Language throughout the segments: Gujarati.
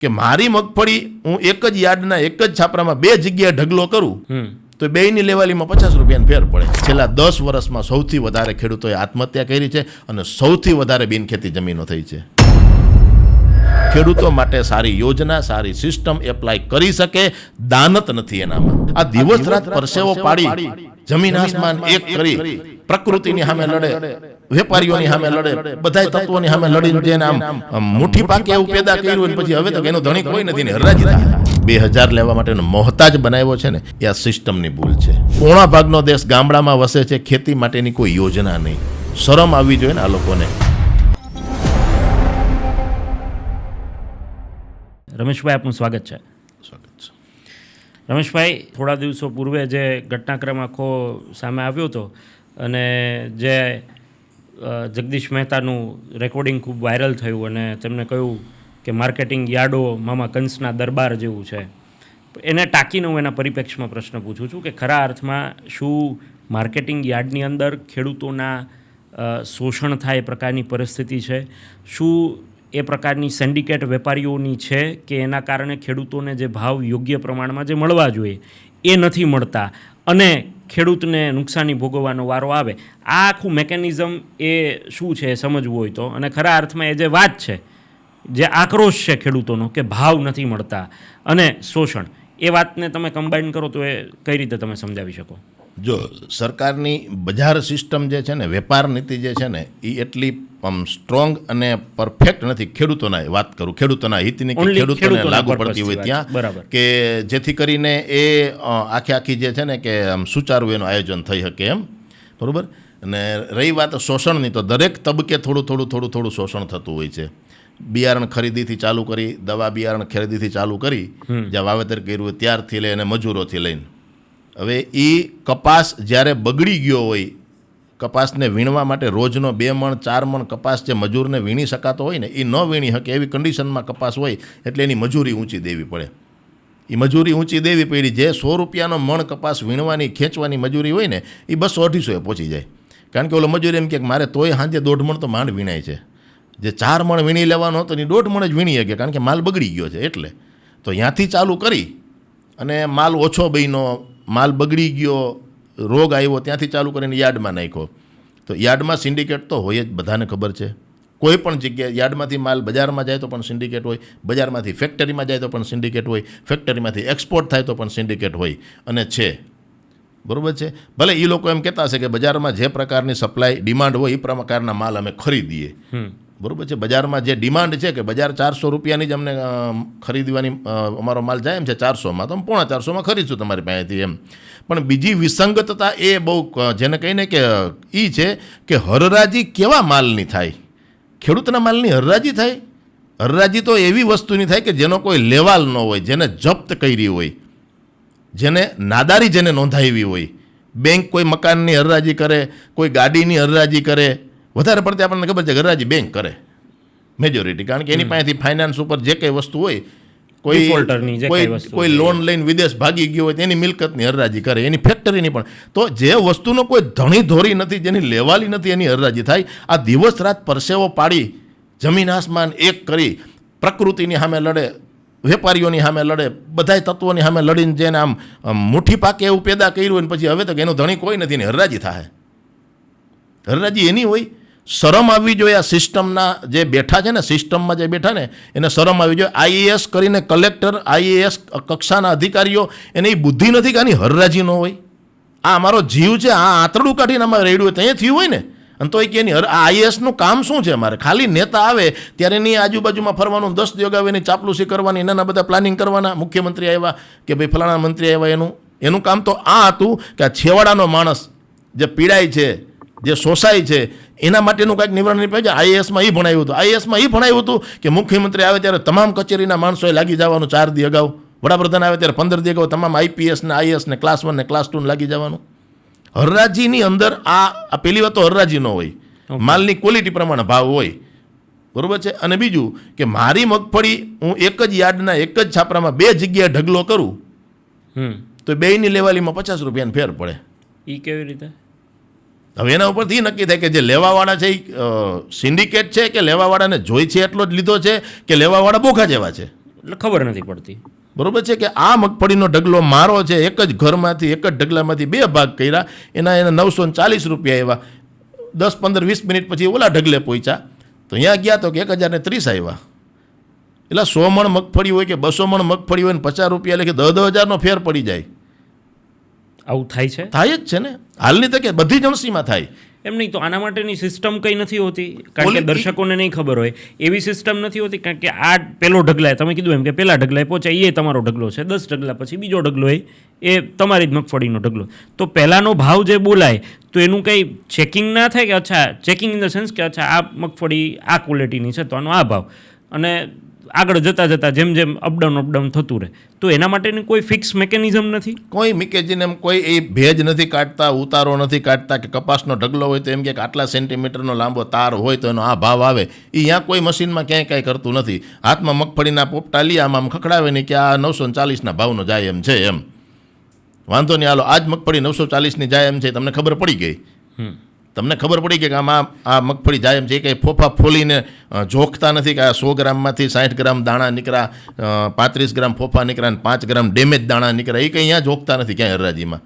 કે મારી મગફળી હું એક જ યાર્ડના એક જ છાપરામાં 2 જગ્યાએ ઢગલો કરું તો બેયની લેવાલીમાં 50 રૂપિયાનો ફેર પડે. છેલ્લા 10 વર્ષમાં સૌથી વધારે ખેડૂતોએ આત્મહત્યા કરી છે અને સૌથી વધારે બિનખેતી જમીનો થઈ છે. ખેડૂતો માટે સારી યોજના, સારી સિસ્ટમ એપ્લાય કરી શકે, દાનત નથી એનામાં. આ દિવસ રાત પરસેવો પાડી જમીન આસમાન એક કરી પ્રકૃતિની સામે લડે, વેપારીઓની સામે લડે, બધા તત્વોની સામે લડીને જેને આમ મુઠ્ઠી પાકે એવું પેદા કર્યું અને પછી હવે તો એનો ધણી કોઈ નથી ને હરાજી થાય. 2000 લેવા માટેનો મોહતાજ બનાવ્યો છે ને એ આ સિસ્ટમની ભૂલ છે. પોણા ભાગનો દેશ ગામડામાં વસે છે, ખેતી માટેની કોઈ યોજના નહીં. શરમ આવવી જોઈએ ને આ લોકોને. રમેશભાઈ, આપનું સ્વાગત છે. રમેશભાઈ, થોડા દિવસો પૂર્વે જે ઘટનાક્રમ આખો સામે આવ્યો હતો અને જે જગદીશ મહેતાનું રેકોર્ડિંગ ખૂબ વાયરલ થયું અને તેમણે કહ્યું કે માર્કેટિંગ યાર્ડો મામા કંસના દરબાર જેવું છે, એને ટાંકીને હું એના પરિપ્રેક્ષમાં પ્રશ્ન પૂછું છું કે ખરા અર્થમાં શું માર્કેટિંગ યાર્ડની અંદર ખેડૂતોના શોષણ થાય એ પ્રકારની પરિસ્થિતિ છે? શું એ પ્રકારની સિન્ડિકેટ વેપારીઓની છે કે એના કારણે ખેડૂતોને જે ભાવ યોગ્ય પ્રમાણમાં જે મળવા જોઈએ એ નથી મળતા અને ખેડૂતને નુકસાની ભોગવવાનો વારો આવે? આ આખું મેકેનિઝમ એ શું છે એ સમજવું હોય તો, અને ખરા અર્થમાં એ જે વાત છે, જે આક્રોશ છે ખેડૂતોનો કે ભાવ નથી મળતા અને શોષણ, એ વાતને તમે કમ્બાઈન કરો તો એ કઈ રીતે તમે સમજાવી શકો? જો સરકારની બજાર સિસ્ટમ જે છે ને, વેપાર નીતિ જે છે ને, એ એટલી સ્ટ્રોંગ અને પરફેક્ટ નથી. ખેડૂતોના વાત કરું, ખેડૂતોના હિતની કે ખેડૂતોને લાગુ પડતી હોય ત્યાં, કે જેથી કરીને એ આખી જે છે ને કે સુચારું એનું આયોજન થઈ શકે એમ, બરાબર. અને રહી વાત શોષણની, તો દરેક તબક્કે થોડું શોષણ થતું હોય છે. બિયારણ ખરીદીથી ચાલુ કરી, દવા બિયારણ ખરીદીથી ચાલુ કરી, જ્યાં વાવેતર કર્યું હોય ત્યારથી લઈને મજૂરોથી લઈને. હવે એ કપાસ જ્યારે બગડી ગયો હોય, કપાસને વીણવા માટે રોજનો 2 મણ 4 મણ કપાસ જે મજૂરને વીણી શકાતો હોય ને, એ ન વીણી શકે એવી કન્ડિશનમાં કપાસ હોય એટલે એની મજૂરી ઊંચી દેવી પડે. એ મજૂરી ઊંચી દેવી પડી. જે 100 રૂપિયાનો મણ કપાસ વીણવાની ખેંચવાની મજૂરી હોય ને, એ 200-250 પહોંચી જાય. કારણ કે ઓલો મજૂરી એમ કે મારે તોય સાંજે 1.5 મણ તો માંડ વીણાય છે. જે 4 મણ વીણી લેવાનો હતો એ 1.5 મણ જ વીણી શકે, કારણ કે માલ બગડી ગયો છે. એટલે તો ત્યાંથી ચાલુ કરી અને માલ ઓછો બન્યો, માલ બગડી ગયો, રોગ આવ્યો, ત્યાંથી ચાલુ કરીને યાર્ડમાં નાખ્યો. તો યાર્ડમાં સિન્ડિકેટ તો હોય જ, બધાને ખબર છે. કોઈ પણ જગ્યાએ યાર્ડમાંથી માલ બજારમાં જાય તો પણ સિન્ડિકેટ હોય, બજારમાંથી ફેક્ટરીમાં જાય તો પણ સિન્ડિકેટ હોય, ફેક્ટરીમાંથી એક્સપોર્ટ થાય તો પણ સિન્ડિકેટ હોય અને છે, બરાબર છે. ભલે એ લોકો એમ કહેતા હશે કે બજારમાં જે પ્રકારની સપ્લાય ડિમાન્ડ હોય એ પ્રકારના માલ અમે ખરીદીએ, બરાબર છે. બજારમાં જે ડિમાન્ડ છે કે બજાર 400 રૂપિયાની જ અમને ખરીદવાની અમારો માલ જાય એમ છે, 400માં તો અમે 450 ખરીદશું તમારી પાસેથી એમ. પણ બીજી વિસંગતતા એ બહુ જેને કહીને કે એ છે કે હરરાજી કેવા માલની થાય? ખેડૂતના માલની હરરાજી થાય? હરરાજી તો એવી વસ્તુની થાય કે જેનો કોઈ લેવાલ ન હોય, જેને જપ્ત કરી હોય, જેને નાદારી જેને નોંધાવી હોય. બેંક કોઈ મકાનની હરરાજી કરે, કોઈ ગાડીની હરરાજી કરે. વધારે પડતી આપણને ખબર છે હરરાજી બેંક કરે મેજોરિટી, કારણ કે એની પાસેથી ફાઇનાન્સ ઉપર જે કંઈ વસ્તુ હોય, કોઈ લોન લઈને વિદેશ ભાગી ગયો હોય તેની મિલકતની હરરાજી કરે, એની ફેક્ટરીની પણ. તો જે વસ્તુનો કોઈ ધણી ધોરી નથી, જેની લેવાલી નથી, એની હરરાજી થાય. આ દિવસ રાત પરસેવો પાડી જમીન આસમાન એક કરી પ્રકૃતિની સામે લડે, વેપારીઓની સામે લડે, બધા તત્વોની સામે લડીને જેને આમ મુઠ્ઠી પાકે એવું પેદા કર્યું હોય ને પછી હવે તો એનો ધણી કોઈ નથી ને હરરાજી થાય. હરરાજી એની હોય. શરમ આવવી જોઈએ આ સિસ્ટમના જે બેઠા છે ને, સિસ્ટમમાં જે બેઠા ને એને શરમ આવવી જોઈએ. આઈએએસ કરીને કલેક્ટર, આઈએએસ કક્ષાના અધિકારીઓ, એને એ બુદ્ધિ નથી કે આની હરરાજી ન હોય. આ અમારો જીવ છે, આ આંતરડું કાઢીને અમારે રેડ્યું હોય ત્યાં થયું હોય ને. અને તો એ કે એની આઈએએસનું કામ શું છે? અમારે ખાલી નેતા આવે ત્યારે એની આજુબાજુમાં ફરવાનું, 10 દિવસ આવે એની ચાપલુસી કરવાની, એના બધા પ્લાનિંગ કરવાના. મુખ્યમંત્રી આવ્યા કે ભાઈ ફલાણા મંત્રી આવ્યા, એનું કામ તો આ હતું કે આ છેવાડાનો માણસ જે પીડાય છે, જે શોષાય છે, એના માટેનું કાંઈક નિવારણ નહીં પાડે. આઈએએસમાં એ ભણાવ્યું હતું. આઈએએસમાં એ ભણાવ્યું હતું કે મુખ્યમંત્રી આવે ત્યારે તમામ કચેરીના માણસોએ લાગી જવાનું 4 દી અગાઉ, વડાપ્રધાન આવે ત્યારે 15 દી અગાઉ તમામ આઈપીએસ ને આઈએસ ને ક્લાસ 1 ને ક્લાસ 2 લાગી જવાનું. હરરાજીની અંદર આ પહેલી વાત તો હરરાજી ન હોય, માલની ક્વોલિટી પ્રમાણે ભાવ હોય, બરાબર છે. અને બીજું કે મારી મગફળી હું એક જ યાર્ડના એક જ છાપરામાં 2 જગ્યાએ ઢગલો કરું તો બેયની લેવાલીમાં 50 રૂપિયાનો ફેર પડે. એ કેવી રીતે? હવે એના ઉપરથી નક્કી થાય કે જે લેવાવાળા છે એ સિન્ડિકેટ છે કે લેવાવાળાને જોઈ છે એટલો જ લીધો છે કે લેવાવાળા બોખા જેવા છે. એટલે ખબર નથી પડતી. બરોબર છે કે આ મગફળીનો ઢગલો મારો છે, એક જ ઘરમાંથી એક જ ઢગલામાંથી 2 ભાગ કર્યા, એના 940 રૂપિયા આવ્યા. 10, 15, 20 મિનિટ પછી ઓલા ઢગલે પહોંચ્યા તો અહીંયા ગયા તો કે 1030 આવ્યા. એટલે 100 મણ મગફળી હોય કે 200 મણ મગફળી હોય ને 50 રૂપિયા એટલે કે 10,000નો ફેર પડી જાય. આવું થાય છે? થાય જ છે ને, હાલની તકે બધી જ અણસીમાં થાય. એમ નહીં તો આના માટેની સિસ્ટમ કંઈ નથી હોતી, કારણ કે દર્શકોને નહીં ખબર હોય એવી સિસ્ટમ નથી હોતી. કારણ કે આ પેલો ઢગલાય, તમે કીધું એમ કે પેલા ઢગલાય પહોંચાય એ તમારો ઢગલો છે, 10 ઢગલા પછી બીજો ઢગલો હોય એ તમારી જ મગફળીનો ઢગલો. તો પહેલાંનો ભાવ જે બોલાય તો એનું કંઈ ચેકિંગ ના થાય કે અચ્છા, ચેકિંગ ઇન ધ સેન્સ કે અચ્છા આ મગફળી આ ક્વોલિટીની છે તો આનો આ ભાવ, અને આગળ જતાં જેમ જેમ અપડાઉન થતું રહે. તો એના માટેની કોઈ ફિક્સ મિકેનિઝમ નથી, કોઈ મિકેનિઝમ, કોઈ એ ભેજ નથી કાઢતા, ઉતારો નથી કાઢતા કે કપાસનો ઢગલો હોય તો એમ કે આટલા સેન્ટીમીટરનો લાંબો તાર હોય તો એનો આ ભાવ આવે. એ અહીંયા કોઈ મશીનમાં ક્યાંય કાંઈ કરતું નથી. હાથમાં મગફળીના પોપટા લઈ આમ ખખડાવે નહીં કે આ 940ના ભાવનો જાય એમ છે એમ. વાંધો નહીં, હાલો આજ મગફળી 940ની જાય એમ છે, તમને ખબર પડી ગઈ. તમને ખબર પડી કે આમાં આ મગફળી જાય એમ છે, કંઈ ફોફા ફોલીને જોખતા નથી કે આ 100 ગ્રામમાંથી 60 ગ્રામ દાણા નીકળ્યા, 35 ગ્રામ ફોફા નીકળ્યા અને 5 ગ્રામ ડેમેજ દાણા નીકળ્યા, એ કંઈ અહીંયા જોખતા નથી ક્યાંય હરાજીમાં.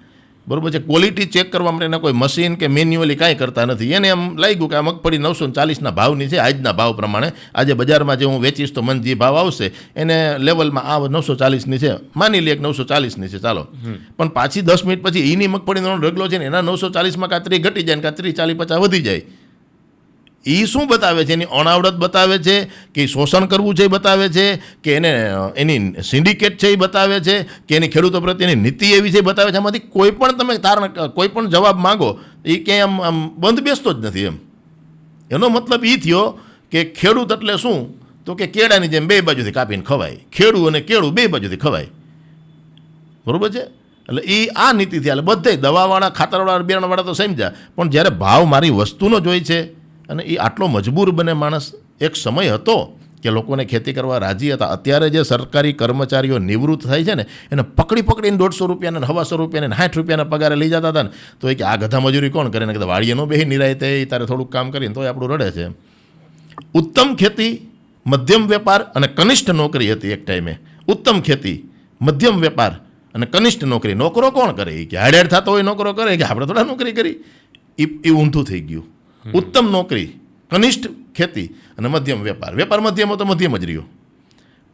બરોબર છે. ક્વોલિટી ચેક કરવા માટેના કોઈ મશીન કે મેન્યુઅલી કાંઈ કરતા નથી. એને એમ લાગ્યું કે આ મગફળી 940ના ભાવની છે, આજના ભાવ પ્રમાણે આજે બજારમાં જે હું વેચીશ તો મને જે ભાવ આવશે એને લેવલમાં આ 940ની છે, માની લે કે 940ની છે, ચાલો. પણ પાછી 10 મિનિટ પછી એની મગફળીનો ઢગલો છે ને એના 940માં કાં 30 ઘટી જાય ને કાં 30, 40, 50 વધી જાય. એ શું બતાવે છે? એની અણાવડત બતાવે છે કે શોષણ કરવું છે એ બતાવે છે કે એને એની સિન્ડિકેટ છે એ બતાવે છે કે એની ખેડૂતો પ્રત્યેની નીતિ એવી છે એ બતાવે છે. આમાંથી કોઈ પણ તમે કોઈ પણ જવાબ માંગો એ ક્યાંય આમ બંધ બેસતો જ નથી એમ. એનો મતલબ એ થયો કે ખેડૂત એટલે શું? તો કે કેળાની જેમ 2 બાજુથી કાપીને ખવાય. ખેડૂ અને કેળું 2 બાજુથી ખવાય. બરોબર છે. એટલે એ આ નીતિથી હાલે. બધે દવાવાળા, ખાતરવાળા, બિયારણવાળા તો સમજ્યા, પણ જ્યારે ભાવ મારી વસ્તુનો જ હોય છે અને એ આટલો મજબૂર બને માણસ. એક સમય હતો કે લોકોને ખેતી કરવા રાજી હતા. અત્યારે જે સરકારી કર્મચારીઓ નિવૃત્ત થાય છે ને એને પકડીને 150 રૂપિયાને 125 રૂપિયાને 60 રૂપિયાના પગારે લઈ જતા હતા ને તો એ કે આ ગધા મજૂરી કોણ કરે ને કે વાડીએ નો બેહી નિરાય તે તારે થોડુંક કામ કરીને તો આપણું રડે છે. ઉત્તમ ખેતી, મધ્યમ વેપાર અને કનિષ્ઠ નોકરી હતી એક ટાઈમે. ઉત્તમ ખેતી, મધ્યમ વેપાર અને કનિષ્ઠ નોકરી. નોકરો કોણ કરે? કે હાડેડ થતો હોય નોકરો કરે કે આપણે થોડા નોકરી કરી. એ ઊંધું થઈ ગયું. ઉત્તમ નોકરી, કનિષ્ઠ ખેતી અને મધ્યમ વેપાર. વેપાર મધ્યમ તો મધ્યમ જ રહ્યો,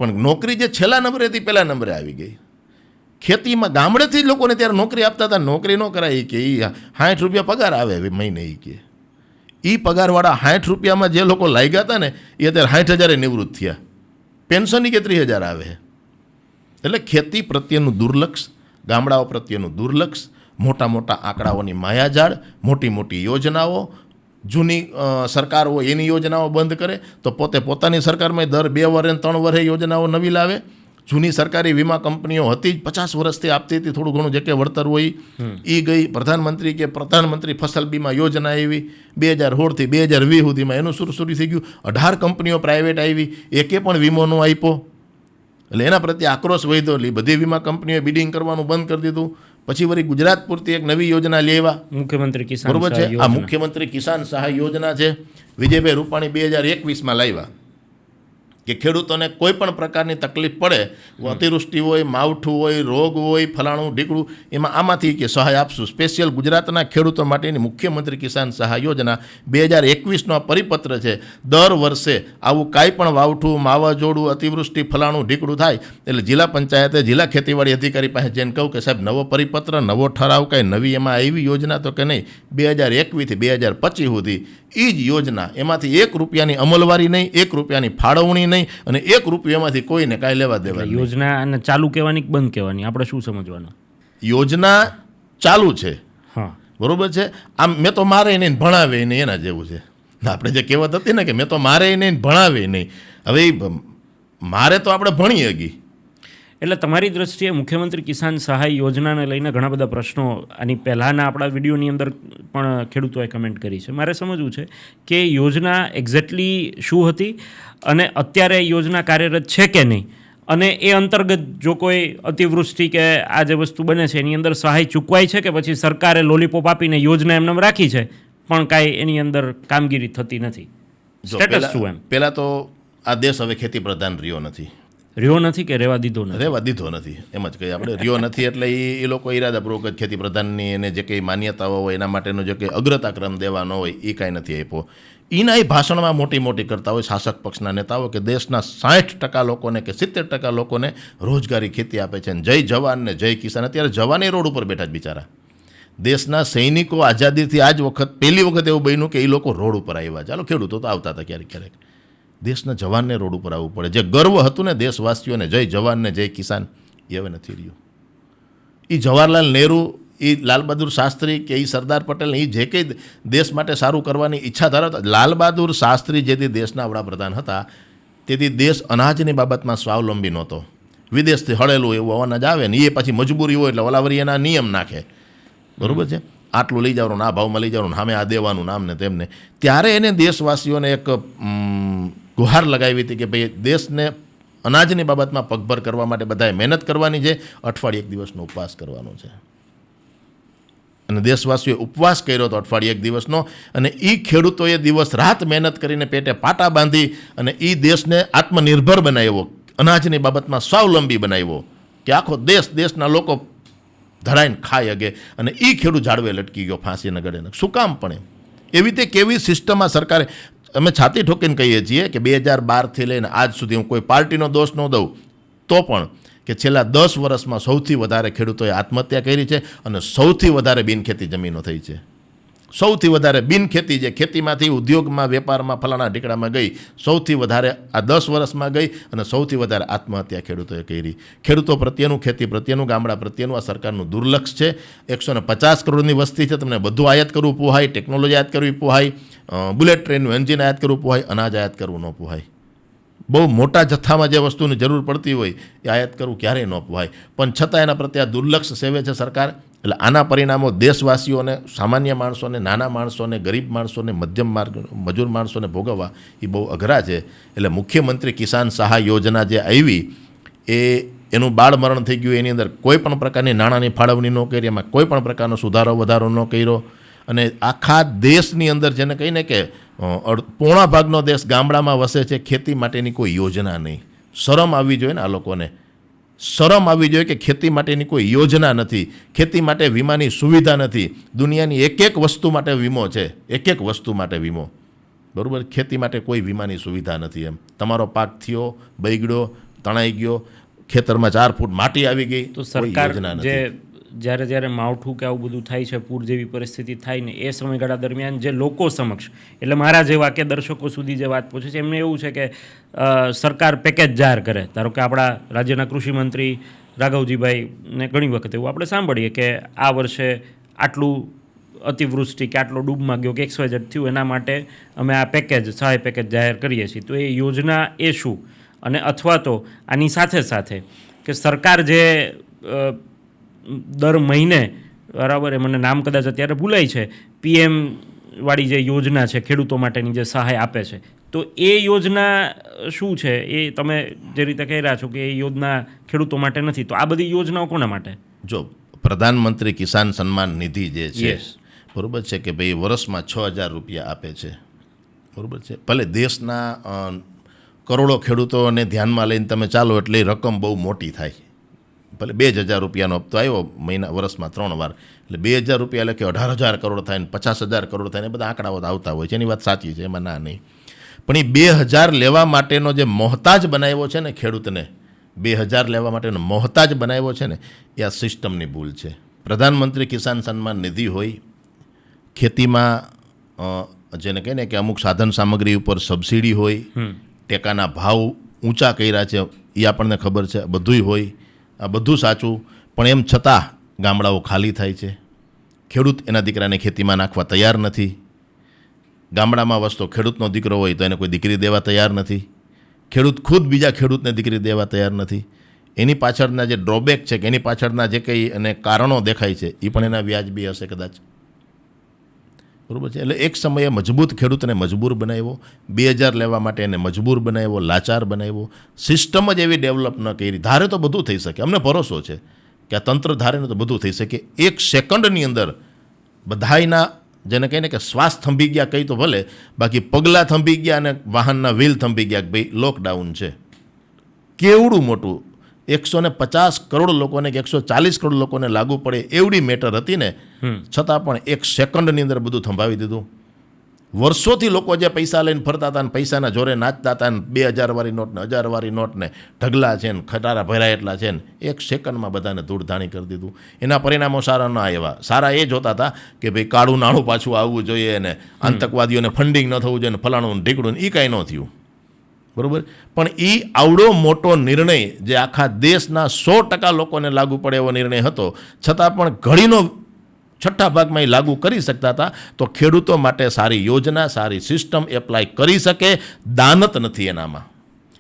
પણ નોકરી જે છેલ્લા નંબરે હતી પહેલા નંબરે આવી ગઈ. ખેતીમાં ગામડેથી જ લોકોને ત્યારે નોકરી આપતા હતા. નોકરી ન કરાય કે એ 60 રૂપિયા પગાર આવે મહિને. એ કે એ પગારવાળા 60 રૂપિયામાં જે લોકો લાગ્યા હતા ને એ અત્યારે 60,000 નિવૃત્ત થયા. પેન્શનની કે 30,000 આવે. એટલે ખેતી પ્રત્યેનું દુર્લક્ષ, ગામડાઓ પ્રત્યેનું દુર્લક્ષ, મોટા આંકડાઓની માયાજાળ, મોટી યોજનાઓ. જૂની સરકાર હોય એની યોજનાઓ બંધ કરે તો પોતાની સરકારમાં દર 2 વર્ષે 3 વર્ષે યોજનાઓ નવી લાવે. જૂની સરકારી વીમા કંપનીઓ હતી જ 50 વર્ષથી આપતી હતી થોડું ઘણું જે કે વળતર હોય એ ગઈ. પ્રધાનમંત્રી ફસલ બીમા યોજના આવી 2016થી 2020 સુધીમાં એનું શરૂ થઈ ગયું. 18 કંપનીઓ પ્રાઇવેટ આવી, એકે પણ વીમો ન આપ્યો. એટલે એના પ્રત્યે આક્રોશ વધ્યો. એટલે બધી વીમા કંપનીઓએ બિડિંગ કરવાનું બંધ કરી દીધું. પછી વળી ગુજરાત પૂરતી એક નવી યોજના લેવા, મુખ્યમંત્રી કિસાન, બરોબર છે. આ મુખ્યમંત્રી કિસાન સહાય યોજના છે, વિજયભાઈ રૂપાણી 2021માં લાવ્યા કે ખેડૂતોને કોઈ પણ પ્રકારની તકલીફ પડે, અતિવૃષ્ટિ હોય, માવઠું હોય, રોગ હોય, ફલાણું ઢીકડું, એમાં આમાંથી કે સહાય આપશું. સ્પેશિયલ ગુજરાતના ખેડૂતો માટેની મુખ્યમંત્રી કિસાન સહાય યોજના 2021નો આ પરિપત્ર છે. દર વર્ષે આવું કાંઈ પણ વાવઠું, માવાઝોડું, અતિવૃષ્ટિ, ફલાણું ઢીકડું થાય એટલે જિલ્લા પંચાયતે, જિલ્લા ખેતીવાડી અધિકારી પાસે જઈને કહું કે સાહેબ નવો પરિપત્ર, નવો ઠરાવ, કાંઈ નવી એમાં આવી યોજના તો કે નહીં. 2021થી 2025 સુધી એ જ યોજના. એમાંથી 1 રૂપિયાની અમલવારી નહીં, 1 રૂપિયાની ફાળવણી નહીં અને 1 રૂપિયો એમાંથી કોઈને કાંઈ લેવા દેવા. યોજના અને ચાલુ કહેવાની કે બંધ કહેવાની, આપણે શું સમજવાનું? યોજના ચાલુ છે. હા, બરોબર છે. આમ મેં તો મારે નહીં ભણાવે નહીં એના જેવું છે. આપણે જે કહેવત હતી ને કે મેં તો મારે નહીં ભણાવે નહીં. હવે મારે તો આપણે ભણીએ ગઈ. એટલે તમારી દ્રષ્ટિએ મુખ્યમંત્રી કિસાન સહાય યોજનાને લઈને ઘણા બધા પ્રશ્નો આની પહેલાંના આપણા વિડીયોની અંદર પણ ખેડૂતોએ કમેન્ટ કરી છે. મારે સમજવું છે કે યોજના એક્ઝેક્ટલી શું હતી અને અત્યારે યોજના કાર્યરત છે કે નહીં, અને એ અંતર્ગત જો કોઈ અતિવૃષ્ટિ કે આ જે વસ્તુ બને છે એની અંદર સહાય ચૂકવાય છે કે પછી સરકારે લોલીપોપ આપીને યોજના એમને રાખી છે પણ કાંઈ એની અંદર કામગીરી થતી નથી. સ્ટેટસ શું એમ? પહેલાં તો આ દેશ હવે ખેતી પ્રધાન રહ્યો નથી. રહ્યો નથી કે રહેવા દીધો નથી? રહેવા દીધો નથી, એમ જ કહીએ આપણે. રહ્યો નથી એટલે એ લોકો ઈરાદાપૂર્વક જ ખેતી પ્રધાનની એને જે કંઈ માન્યતાઓ હોય એના માટેનો જે કંઈ અગ્રતાક્રમ દેવાનો હોય એ કાંઈ નથી આપ્યો. એના એ ભાષણમાં મોટી કરતા હોય શાસક પક્ષના નેતાઓ કે દેશના 60% લોકોને કે 70% લોકોને રોજગારી ખેતી આપે છે. અને જય જવાન ને જય કિસાન. અત્યારે જવાને રોડ ઉપર બેઠા જ બિચારા. દેશના સૈનિકો આઝાદીથી આજ વખત પહેલી વખત એવું બન્યું કે એ લોકો રોડ ઉપર આવ્યા. ચાલો ખેડૂતો તો આવતા હતા ક્યારેક. દેશના જવાનને રોડ ઉપર આવવું પડે. જે ગર્વ હતું ને દેશવાસીઓને, જય જવાન ને જય કિસાન, એ હવે નથી રહ્યું. એ જવાહરલાલ નહેરુ, એ લાલ બહાદુર શાસ્ત્રી કે એ સરદાર પટેલ, એ જે કંઈ દેશ માટે સારું કરવાની ઈચ્છા ધરાવતા. લાલ બહાદુર શાસ્ત્રી જેથી દેશના વડાપ્રધાન હતા તેથી દેશ અનાજની બાબતમાં સ્વાવલંબી નહોતો. વિદેશથી હળેલું એવું અનાજ આવે ને એ પછી મજબૂરી હોય એટલે ઓલાવરી એના નિયમ નાખે, બરાબર છે. આટલું લઈ જવાનું, આ ભાવમાં લઈ જવાનું, સામે આ દેવાનું, નામ ને તેમને. ત્યારે એને દેશવાસીઓને એક ગુહાર લગાવી હતી કે ભાઈ દેશને અનાજની બાબતમાં પગભર કરવા માટે બધાએ મહેનત કરવાની છે, અઠવાડિયે 1 દિવસનો ઉપવાસ કરવાનો છે. અને દેશવાસીઓએ ઉપવાસ કર્યો હતો અઠવાડિયે 1 દિવસનો. અને એ ખેડૂતોએ દિવસ રાત મહેનત કરીને પેટે પાટા બાંધી અને એ દેશને આત્મનિર્ભર બનાવ્યો, અનાજની બાબતમાં સ્વાવલંબી બનાવ્યો કે આખો દેશના લોકો ધરાઈને ખાઈ અગે. અને એ ખેડૂત ઝાડવે લટકી ગયો ફાંસીના ગળે. શું કામ પણ એવી રીતે કેવી સિસ્ટમમાં સરકારે, અમે છાતી ઠોકીને કહીએ છીએ કે 2012થી લઈને આજ સુધી હું કોઈ પાર્ટીનો દોષ ન દઉં તો પણ કે છેલ્લા 10 વર્ષમાં સૌથી વધારે ખેડૂતોએ આત્મહત્યા કરી છે અને સૌથી વધારે બિનખેતી જમીનો થઈ છે. સૌથી વધારે બિનખેતી, જે ખેતીમાંથી ઉદ્યોગમાં, વેપારમાં, ફલાણા ઢીકડામાં ગઈ, સૌથી વધારે આ 10 વર્ષમાં ગઈ. અને સૌથી વધારે આત્મહત્યા ખેડૂતોએ કરી. ખેડૂતો પ્રત્યેનું, ખેતી પ્રત્યેનું, ગામડા પ્રત્યેનું આ સરકારનું દુર્લક્ષ છે. 150 કરોડની વસ્તી છે, તમને બધું આયાત કરવું પોહાય, ટેકનોલોજી આયાત કરવી પોહાય, બુલેટ ટ્રેનનું એન્જિન આયાત કરવું પોહાય, અનાજ આયાત કરવું ન પોહાય. બહુ મોટા જથ્થામાં જે વસ્તુની જરૂર પડતી હોય એ આયાત કરવું ક્યારેય ન પોહાય. પણ છતાં એના પ્રત્યે આ દુર્લક્ષ સેવે છે સરકાર. એટલે આના પરિણામો દેશવાસીઓને, સામાન્ય માણસોને, નાના માણસોને, ગરીબ માણસોને, મધ્યમ મજૂર માણસોને ભોગવવા એ બહુ અઘરા છે. એટલે મુખ્યમંત્રી કિસાન સહાય યોજના જે આવી એનું બાળમરણ થઈ ગયું. એની અંદર કોઈ પણ પ્રકારની નાણાંની ફાળવણી ન કરી, એમાં કોઈ પણ પ્રકારનો સુધારો વધારો ન કર્યો. અને આખા દેશની અંદર જેને કહીને કે પોણા ભાગનો દેશ ગામડામાં વસે છે, ખેતી માટેની કોઈ યોજના નહીં. શરમ આવવી જોઈએ ને આ લોકોને. શરમ આવવી જોઈએ કે ખેતી માટેની કોઈ યોજના નથી, ખેતી માટે વીમાની સુવિધા નથી. દુનિયાની એક વસ્તુ માટે વીમો છે, એક વસ્તુ માટે વીમો, બરાબર. ખેતી માટે કોઈ વીમાની સુવિધા નથી. એમ તમારો પાક થયો, બગડ્યો, તણાઈ ગયો, ખેતરમાં 4 ફૂટ માટી આવી ગઈ, તો સરકાર જે જ્યારે માવઠું કે આવું બધું થાય છે, પૂર જેવી પરિસ્થિતિ થાય ને એ સમયગાળા દરમિયાન જે લોકો સમક્ષ, એટલે મારા જેવા કે દર્શકો સુધી જે વાત પહોંચે છે, એમને એવું છે કે સરકાર પેકેજ જાહેર કરે. ધારો કે આપણા રાજ્યના કૃષિમંત્રી રાઘવજીભાઈને ઘણી વખત એવું આપણે સાંભળીએ કે આ વર્ષે આટલું અતિવૃષ્ટિ કે આટલો ડૂબમાં ગયો કે XYZ થયું, એના માટે અમે આ પેકેજ, સહાય પેકેજ જાહેર કરીએ છીએ. તો એ યોજના એ શું? અને અથવા તો આની સાથે કે સરકાર જે દર મહિને, બરાબર, એ મને નામ કદાચ અત્યારે ભૂલાય છે, PM વાળી જે યોજના છે ખેડૂતો માટેની જે સહાય આપે છે, તો એ યોજના શું છે? એ તમે જે રીતે કહી રહ્યા છો કે એ યોજના ખેડૂતો માટે નથી, તો આ બધી યોજનાઓ કોના માટે? જો પ્રધાનમંત્રી કિસાન સન્માન નિધિ જે છે, બરાબર છે, કે ભાઈ વર્ષમાં 6,000 રૂપિયા આપે છે, બરાબર છે. ભલે દેશના કરોડો ખેડૂતોને ધ્યાનમાં લઈને તમે ચાલો એટલે રકમ બહુ મોટી થાય. ભલે 2,000 રૂપિયાનો હપ્તો આવ્યો વર્ષમાં 3 વાર, એટલે 2,000 રૂપિયા એટલે કે 18,000 કરોડ થાય ને 50,000 કરોડ થાય ને બધા આંકડાઓ આવતા હોય છે. એની વાત સાચી છે, એમાં ના નહીં. પણ એ 2,000 લેવા માટેનો જે મોહતાજ બનાવ્યો છે ને ખેડૂતને, 2,000 લેવા માટેનો મોહતાજ બનાવ્યો છે ને, એ આ સિસ્ટમની ભૂલ છે. પ્રધાનમંત્રી કિસાન સન્માન નિધિ હોય, ખેતીમાં જેને કહીને કે અમુક સાધન સામગ્રી ઉપર સબસિડી હોય, ટેકાના ભાવ ઊંચા કર્યા છે એ આપણને ખબર છે, બધુંય હોય, આ બધું સાચું. પણ એમ છતાં ગામડાઓ ખાલી થાય છે. ખેડૂત એના દીકરાને ખેતીમાં નાખવા તૈયાર નથી. ગામડામાં વસતો ખેડૂતનો દીકરો હોય તો એને કોઈ દીકરી દેવા તૈયાર નથી. ખેડૂત ખુદ બીજા ખેડૂતને દીકરી દેવા તૈયાર નથી. એની પાછળના જે ડ્રોબેક છે કે એની પાછળના જે કંઈ એને કારણો દેખાય છે એ પણ એના વ્યાજબી હશે કદાચ, બરાબર છે. એટલે એક સમયે મજબૂત ખેડૂતને મજબૂર બનાવ્યો, 2,000 લેવા માટે એને મજબૂર બનાવ્યો, લાચાર બનાવ્યો. સિસ્ટમ જ એવી ડેવલપ ન કરી. ધારે તો બધું થઈ શકે, અમને ભરોસો છે કે આ તંત્ર ધારે ને તો બધું થઈ શકે. 1 સેકન્ડની અંદર બધાયના જેને કહીને કે શ્વાસ થંભી ગયા કંઈ તો ભલે, બાકી પગલાં થંભી ગયા અને વાહનના વ્હીલ થંભી ગયા કે ભાઈ લોકડાઉન છે. કેવડું મોટું 150 કરોડ લોકોને કે 140 કરોડ લોકોને લાગુ પડે એવડી મેટર હતી ને, છતાં પણ 1 સેકન્ડની અંદર બધું થંભાવી દીધું. વર્ષોથી લોકો જે પૈસા લઈને ફરતા હતા ને પૈસાના જોરે નાચતા હતા ને 2000 વાળી નોટ ને 1000 વાળી નોટ ને ઢગલા છે ને ખટારા ભરાય એટલા છે ને 1 સેકન્ડમાં બધાને ધૂળધાણી કરી દીધું. એના પરિણામો સારા ન આવ્યા. સારા એ જોતા હતા કે ભાઈ કાળું નાણું પાછું આવવું જોઈએ ને આતંકવાદીઓને ફંડિંગ ન થવું જોઈએ ને ફલાણું ને ઢીકડું ને એ કાંઈ ન થયું. બરાબર. પણ એ આવડો મોટો નિર્ણય જે આખા દેશના 100% લોકોને લાગુ પડે એવો નિર્ણય હતો, છતાં પણ ઘડીનો 6ઠ્ઠા ભાગમાં એ લાગુ કરી શકતા હતા. તો ખેડૂતો માટે સારી યોજના, સારી સિસ્ટમ એપ્લાય કરી શકે, દાનત નથી એનામાં,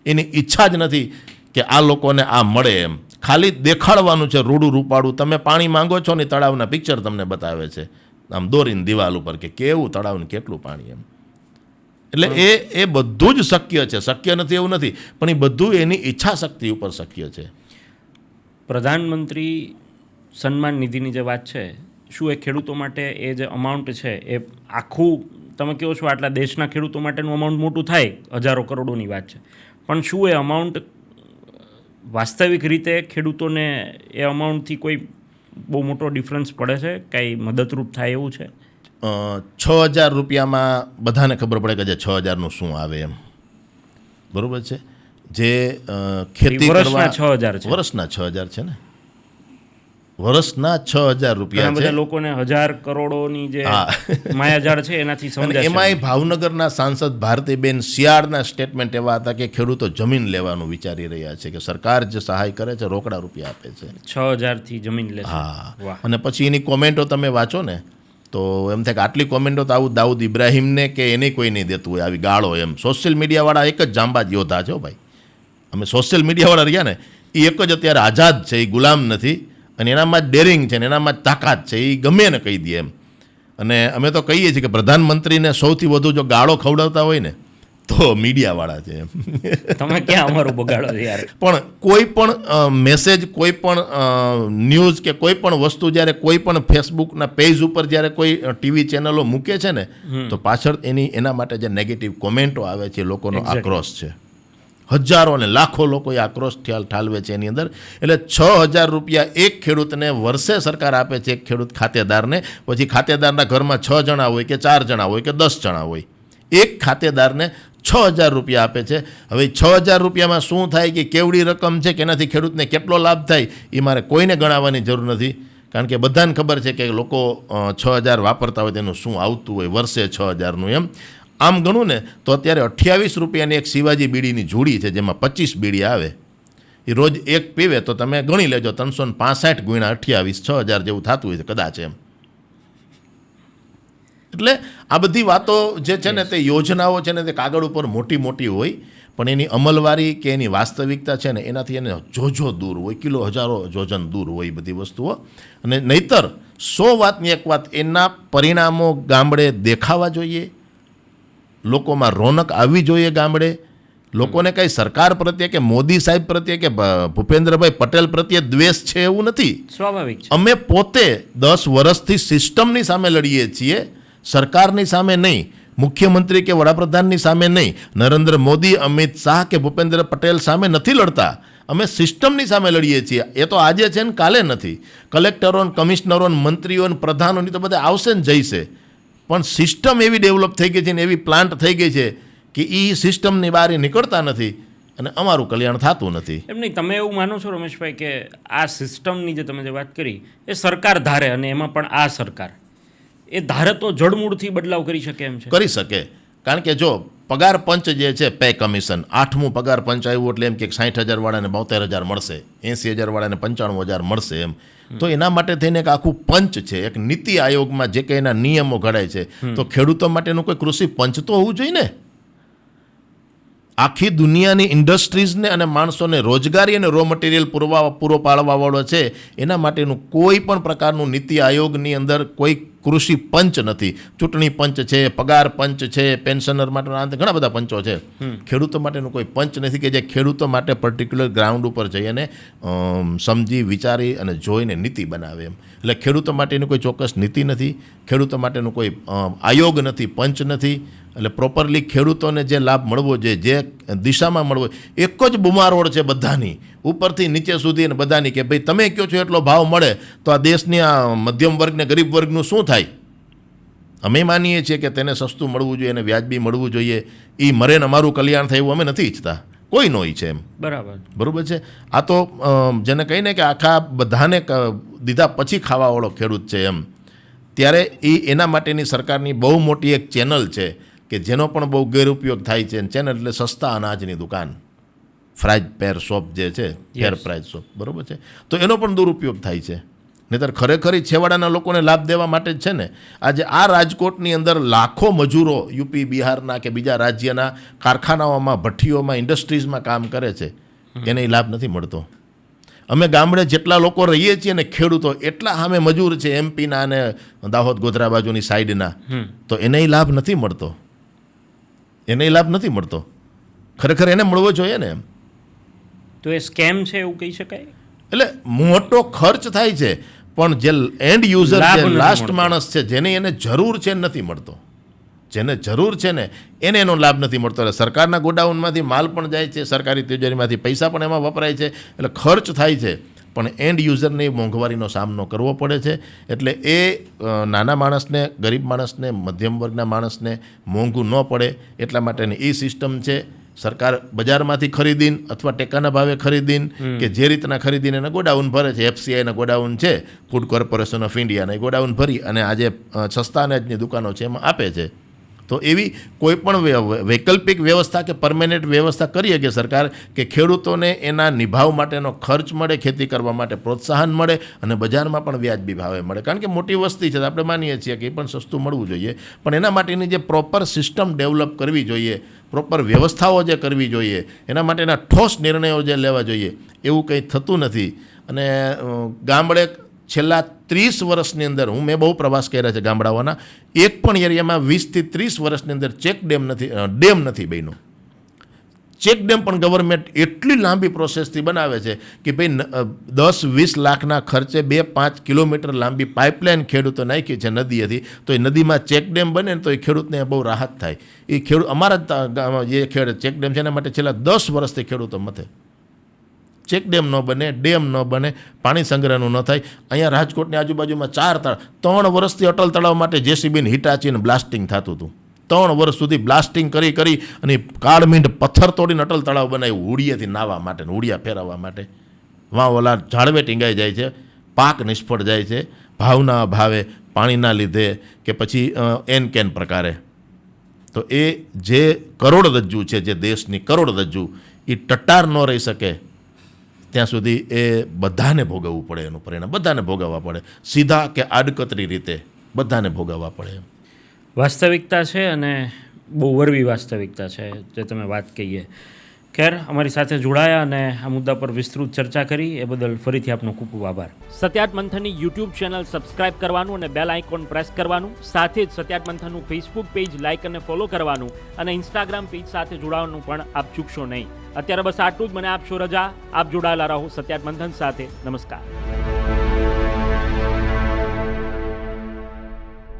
એની ઈચ્છા જ નથી કે આ લોકોને આ મળે એમ. ખાલી દેખાડવાનું છે રૂડું રૂપાડું. તમે પાણી માંગો છો ને તળાવના પિક્ચર તમને બતાવે છે આમ દોરીને દિવાલ ઉપર કે કેવું તળાવ ને કેટલું પાણી એમ. એટલે એ બધું જ શક્ય છે. શક્ય નથી એવું નથી, પણ એ બધું એની ઈચ્છા શક્તિ ઉપર શક્ય છે. પ્રધાનમંત્રી સન્માન નિધિની જે વાત છે, શું એ ખેડૂતો માટે એ જે અમાઉન્ટ છે એ આખું તમે કહો છો આટલા દેશના ખેડૂતો માટેનું અમાઉન્ટ મોટું થાય, હજારો કરોડોની વાત છે, પણ શું એ અમાઉન્ટ વાસ્તવિક રીતે ખેડૂતોને એ અમાઉન્ટથી કોઈ બહુ મોટો ડિફરન્સ પડે છે? કાંઈ મદદરૂપ થાય એવું છે? 6000 રૂપિયામાં બધાને ખબર પડે કે જે 6000નું શું આવે એમ. બરાબર છે. જે ખેતી વર્ષના કરવા 6000 છે. વર્ષના 6000 છે ને, વર્ષના 6000 રૂપિયા બધા છે. લોકોને 1000 કરોડોની જે માયાજાળ છે એનાથી અને સમજાશે. એમાંય ભાવનગરના સાંસદ ભારતીબેન શિયાળના સ્ટેટમેન્ટ એવા હતા કે ખેડૂતો જમીન લેવાનું વિચારી રહ્યા છે, કે સરકાર જે સહાય કરે છે રોકડા રૂપિયા આપે છે. 6000 થી જમીન લેશે. હા. વાહ. અને પછી એની કોમેન્ટો તમે વાંચો ને તો એમ થાય કે આટલી કોમેન્ટો તો આવું દાઉદ ઇબ્રાહીમને કે એને કોઈ નહીં દેતું હોય આવી ગાળો એમ. સોશિયલ મીડિયાવાળા એક જ જાંબાજ યોદ્ધા છે ભાઈ. અમે સોશિયલ મીડિયાવાળા રહ્યા ને એ એક જ અત્યારે આઝાદ છે, એ ગુલામ નથી. અને એનામાં જ ડેરિંગ છે ને એનામાં જ તાકાત છે, એ ગમે ને કહી દે એમ. અને અમે તો કહીએ છીએ કે પ્રધાનમંત્રીને સૌથી વધુ જો ગાળો ખવડાવતા હોય ને તો મીડિયાવાળા છે એમ. તમે ક્યાં અમારું બગાડો છો યાર. પણ કોઈ પણ મેસેજ, કોઈ પણ ન્યૂઝ કે કોઈ પણ વસ્તુ જ્યારે કોઈ પણ ફેસબુકના પેજ ઉપર જ્યારે કોઈ ટીવી ચેનલો મૂકે છે ને તો પાછળ એના માટે જે નેગેટિવ કોમેન્ટો આવે છે, લોકોનો આક્રોશ છે. હજારો અને લાખો લોકો એ આક્રોશ ઠાલવે છે એની અંદર. એટલે 6000 રૂપિયા એક ખેડૂતને વર્ષે સરકાર આપે છે, એક ખેડૂત ખાતેદારને. પછી ખાતેદારના ઘરમાં 6 જણા હોય કે 4 જણા હોય કે 10 જણા હોય, એક ખાતેદારને 6000 રૂપિયા આપે છે. હવે 6000 રૂપિયામાં શું થાય કે કેવડી રકમ છે કે એનાથી ખેડૂતને કેટલો લાભ થાય એ મારે કોઈને ગણાવવાની જરૂર નથી. કારણ કે બધાને ખબર છે કે લોકો 6000 વાપરતા હોય તેનું શું આવતું હોય વર્ષે 6000નું એમ. આમ ગણું ને તો અત્યારે 28 રૂપિયાની એક શિવાજી બીડીની જોડી છે જેમાં 25 બીડી આવે. એ રોજ એક પીવે તો તમે ગણી લેજો 365 ગુણ્યા 28 6000 જેવું થતું હોય છે કદાચ એમ. એટલે આ બધી વાતો જે છે ને તે યોજનાઓ છે ને તે કાગળ ઉપર મોટી મોટી હોય, પણ એની અમલવારી કે એની વાસ્તવિકતા છે ને એનાથી એને જોજો દૂર હોય, કિલો હજારો જોજન દૂર હોય બધી વસ્તુઓ. અને નહીતર 100 વાતની એક વાત, એના પરિણામો ગામડે દેખાવા જોઈએ, લોકોમાં રોનક આવવી જોઈએ ગામડે. લોકોને કંઈ સરકાર પ્રત્યે કે મોદી સાહેબ પ્રત્યે કે ભૂપેન્દ્રભાઈ પટેલ પ્રત્યે દ્વેષ છે એવું નથી. સ્વાભાવિક છે. અમે પોતે 10 વર્ષથી સિસ્ટમની સામે લડીએ છીએ, સરકારની સામે નહીં, મુખ્યમંત્રી કે વડાપ્રધાનની સામે નહીં, નરેન્દ્ર મોદી, અમિત શાહ કે ભૂપેન્દ્ર પટેલ સામે નથી લડતા. અમે સિસ્ટમની સામે લડીએ છીએ. એ તો આજે છે ને કાલે નથી. કલેક્ટરો, કમિશનરો, મંત્રીઓ, પ્રધાનોની તો બધા આવશે ને જઈશે, પણ સિસ્ટમ એવી ડેવલપ થઈ ગઈ છે ને એવી પ્લાન્ટ થઈ ગઈ છે કે એ સિસ્ટમની બહાર નીકળતા નથી અને અમારું કલ્યાણ થતું નથી. એમ નહીં, તમે એવું માનો છો રમેશભાઈ કે આ સિસ્ટમની જે તમે જે વાત કરી એ સરકાર ધારે, અને એમાં પણ આ સરકાર એ ધારે તો જડમૂળથી બદલાવ કરી શકે એમ છે? કરી શકે. કારણ કે જો પગાર પંચ જે છે, પે કમિશન, 8મું પગાર પંચ આવ્યું એટલે એમ કે 60,000 વાળાને 72,000 મળશે, 80,000 વાળાને 95,000 મળશે એમ. તો એના માટે થઈને એક આખું પંચ છે, એક નીતિ આયોગમાં જે કંઈ એના નિયમો ઘડાય છે. તો ખેડૂતો માટેનું કોઈ કૃષિ પંચ તો હોવું જોઈએ ને. આખી દુનિયાની ઇન્ડસ્ટ્રીઝને અને માણસોને રોજગારી અને રો મટીરિયલ પૂરો પાડવાવાળો છે, એના માટેનું કોઈ પણ પ્રકારનું નીતિ આયોગની અંદર કોઈ કૃષિ પંચ નથી. ચૂંટણી પંચ છે, પગાર પંચ છે, પેન્શનર માટેના ઘણા બધા પંચો છે. ખેડૂતો માટેનું કોઈ પંચ નથી કે જે ખેડૂતો માટે પર્ટિક્યુલર ગ્રાઉન્ડ ઉપર જઈ અને સમજી વિચારી અને જોઈને નીતિ બનાવે એમ. એટલે ખેડૂતો માટેની કોઈ ચોક્કસ નીતિ નથી, ખેડૂતો માટેનું કોઈ આયોગ નથી, પંચ નથી. એટલે પ્રોપરલી ખેડૂતોને જે લાભ મળવો જોઈએ, જે દિશામાં મળવો, એક જ બુમારોડ છે બધાની, ઉપરથી નીચે સુધી અને બધાની, કે ભાઈ તમે કહો છો એટલો ભાવ મળે તો આ દેશની આ મધ્યમ વર્ગને ગરીબ વર્ગનું શું થાય? અમે માનીએ છીએ કે તેને સસ્તું મળવું જોઈએ અને વ્યાજબી મળવું જોઈએ. એ મરે ને અમારું કલ્યાણ થાય એવું અમે નથી ઈચ્છતા, કોઈ નો ઈચ્છે એમ. બરાબર છે. આ તો જેને કહીને કે આખા બધાને દીધા પછી ખાવાવાળો ખેડૂત છે એમ. ત્યારે એના માટેની સરકારની બહુ મોટી એક ચેનલ છે કે જેનો પણ બહુ ગેરઉપયોગ થાય છે. ચેનલ એટલે સસ્તા અનાજની દુકાન, ફ્રાઈજ પેર શોપ જે છે, ફેર પ્રાઇઝ શોપ, બરાબર છે. તો એનો પણ દુરુપયોગ થાય છે. નહીંતર ખરેખર છેવાડાના લોકોને લાભ દેવા માટે જ છે ને. આજે આ રાજકોટની અંદર લાખો મજૂરો યુપી, બિહારના કે બીજા રાજ્યના કારખાનાઓમાં, ભઠ્ઠીઓમાં, ઇન્ડસ્ટ્રીઝમાં કામ કરે છે, એને લાભ નથી મળતો. અમે ગામડે જેટલા લોકો રહીએ છીએ ને ખેડૂતો, એટલા સામે મજૂર છે એમપીના અને દાહોદ ગોધરા બાજુની સાઈડના, તો એને લાભ નથી મળતો. એને લાભ નથી મળતો. ખરેખર એને મળવો જોઈએ ને એમ. તો એ સ્કેમ છે એવું કહી શકાય. એટલે મોટો ખર્ચ થાય છે, પણ જે એન્ડ યુઝર છે, લાસ્ટ માણસ છે, જેને એને જરૂર છે નથી મળતો. જેને જરૂર છે ને એને એનો લાભ નથી મળતો. એટલે સરકારના ગોડાઉનમાંથી માલ પણ જાય છે, સરકારી તિજોરીમાંથી પૈસા પણ એમાં વપરાય છે, એટલે ખર્ચ થાય છે, પણ એન્ડ યુઝરને મોંઘવારીનો સામનો કરવો પડે છે. એટલે એ નાના માણસને, ગરીબ માણસને, મધ્યમ વર્ગના માણસને મોંઘું ન પડે એટલા માટેની એ સિસ્ટમ છે. સરકાર બજારમાંથી ખરીદીને અથવા ટેકાના ભાવે ખરીદીને કે જે રીતના ખરીદીને એને ગોડાઉન ભરે છે. FCIના ગોડાઉન છે, ફૂડ કોર્પોરેશન ઓફ ઇન્ડિયાના, એ ગોડાઉન ભરી અને આજે સસ્તા અનાજની દુકાનો છે એમાં આપે છે. તો એવી કોઈ પણ વૈકલ્પિક વ્યવસ્થા કે પરમેનન્ટ વ્યવસ્થા કરીએ કે સરકાર, કે ખેડૂતોને એના નિભાવ માટેનો ખર્ચ મળે, ખેતી કરવા માટે પ્રોત્સાહન મળે અને બજારમાં પણ વ્યાજબી ભાવે મળે. કારણ કે મોટી વસ્તી છે, આપણે માનીએ છીએ કે એ પણ સસ્તું મળવું જોઈએ, પણ એના માટેની જે પ્રોપર સિસ્ટમ ડેવલપ કરવી જોઈએ, પ્રોપર વ્યવસ્થાઓ જે કરવી જોઈએ, એના માટેના ઠોસ નિર્ણયો જે લેવા જોઈએ, એવું કંઈ થતું નથી. અને ગામડે છેલ્લા 30 વર્ષની અંદર મેં બહુ પ્રવાસ કર્યા છે ગામડાઓના, એક પણ એરિયામાં 20 થી 30 વર્ષની અંદર ડેમ નથી બન્યો. ચેક ડેમ પણ ગવર્મેન્ટ એટલી લાંબી પ્રોસેસથી બનાવે છે કે ભાઈ 10-20 લાખના ખર્ચે 2-5 કિલોમીટર લાંબી પાઇપલાઇન ખેડૂતો નાખી છે નદી હતી, તો એ નદીમાં ચેક ડેમ બને ને તો એ ખેડૂતને બહુ રાહત થાય. એ અમારા જે ચેક ડેમ છે એના માટે છેલ્લા 10 વર્ષથી ખેડૂતો મથે. ચેક ડેમ ન બને, ડેમ ન બને, પાણી સંગ્રહનું ન થાય. અહીંયા રાજકોટની આજુબાજુમાં 3 વર્ષથી અટલ તળાવ માટે JCBને હિટાચીને બ્લાસ્ટિંગ થતું હતું. 3 વર્ષ સુધી બ્લાસ્ટિંગ કરી અને કાળમીંડ પથ્થર તોડીને અટલ તળાવ બનાવ્યું હુડિયાથી નાહવા માટે, હુડિયા ફેરવવા માટે. વાં ઓલા ઝાડવે ટીંગાઈ જાય છે, પાક નિષ્ફળ જાય છે, ભાવના અભાવે, પાણીના લીધે કે પછી એન પ્રકારે. તો એ જે કરોડરજ્જુ છે, જે દેશની કરોડરજ્જુ, એ ટટ્ટાર ન રહી શકે ત્યાં સુધી એ બધાને ભોગવવું પડે. એનું પરિણામ બધાને ભોગવવા પડે, સીધા કે આડકતરી રીતે બધાને ભોગવવા પડે. વાસ્તવિકતા છે અને બહુ વરવી વાસ્તવિકતા છે જે તમે વાત કહીએ. ખેર, અમારી સાથે જોડાયા અને આ મુદ્દા પર વિસ્તૃત ચર્ચા કરી એ બદલ ફરીથી આપનો ખૂબ ખૂબ આભાર. સત્યાત મંથનની યુટ્યુબ ચેનલ સબસ્ક્રાઇબ કરવાનું અને બેલ આઇકોન પ્રેસ કરવાનું, સાથે જ સત્યાત મંથનનું ફેસબુક પેજ લાઇક અને ફોલો કરવાનું અને ઇન્સ્ટાગ્રામ પેજ સાથે જોડાવાનું પણ આપ ચૂકશો નહીં. અત્યારે બસ આટલું જ. મને આપશો રજા. આપ જોડાયેલા રહો સત્યાત મંથન સાથે. નમસ્કાર.